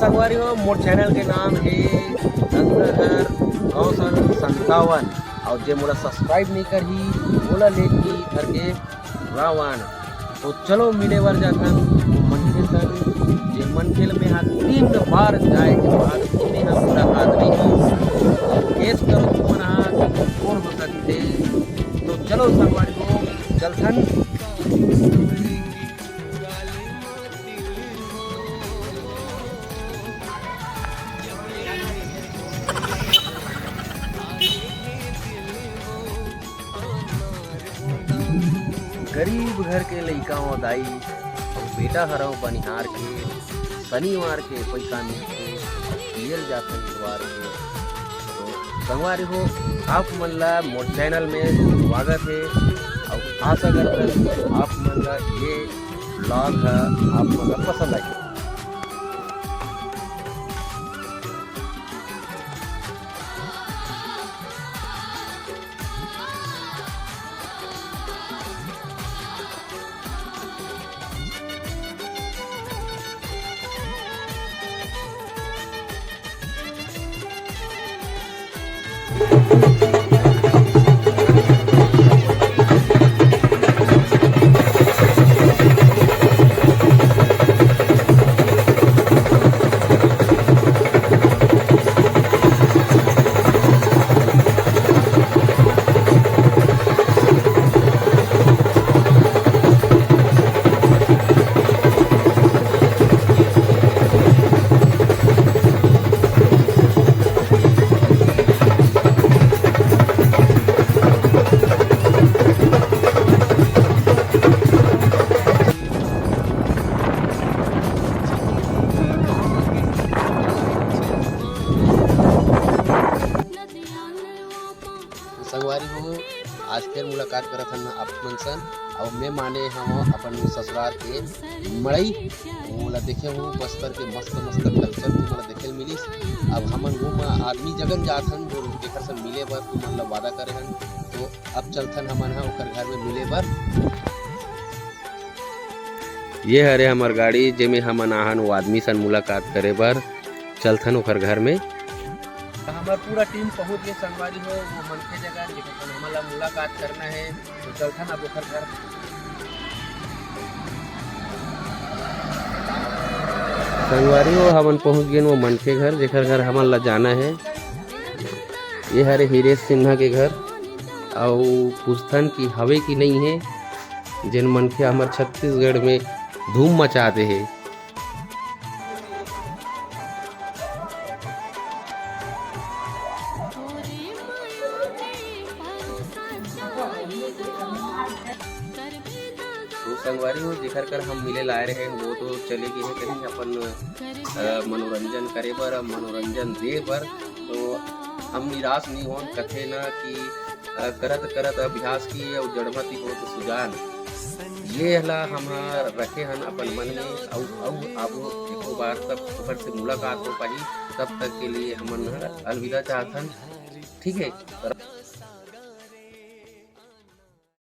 संगवारी हो मोर चैनल के नाम है धनगर 957 और जे मोला सब्सक्राइब नहीं करही बोला लेकी करके रावण। तो चलो मिले बार जाथन मनखे सन जे मनखे में हाथ 3 बार जाए के बाद मेरा मुलाकात नहीं है केस करो तुमन हाथ कौन हो सकते। तो चलो संगवारी हो चलथन। गरीब घर के लइका हो दाई और बेटा हरव बनिहार के शनिवार के पैसा मिलते पियल जाते इतवार के। तो संगवारी हो आप मन ला मोर चैनल में स्वागत है और आशा करते आप मन ला ये ब्लॉग है आप मन ला पसंद आई। संगवारी हो आज फिर मुलाकात करत हन आप मन सन और मैं माने हम अपन ससुराल के मड़ई मोला देखे हूँ बस्तर के मस्त मस्त कल्चर तुमला देखे मिलिस। अब हमन वो आदमी जगन जात हन जो देकर सन मिले बर तुमन ला वादा करे हन। तो अब चलथन हमन हा ओकर घर में मिले बर। ये हरे हमार गाड़ी जेमे हमन आहन वो आदमी सन मुलाकात करे बर चलथन ओकर घर में। हमार पूरा टीम पहुंच गए संगवारी हो वो मनखे जगह जेकर हमला मुलाकात करना है। तो चलथन अब ओकर घर। संगवारी हो हमन पहुंच गए वो मनखे घर जेकर घर हमन ला जाना है। ये हरे हीरेश सिन्हा के घर और पूछथन की हवे की नहीं है जिन मनखे हमार छत्तीसगढ़ में धूम मचाते हैं। तो संगवारी हो जेकर कर हम मिले लाए रहे वो तो चले गए हैं कहीं अपन मनोरंजन करे बर मनोरंजन दे बर। तो हम निराश नहीं हो कथे ना कि करत करत अभ्यास की और जड़मती हो तो सुजान ये ला हम रखे हन अपन मन में और अब एको बार तब ऊपर से मुलाकात हो पाई तब तक के लिए हमन अलविदा चाहथन। ठीक है।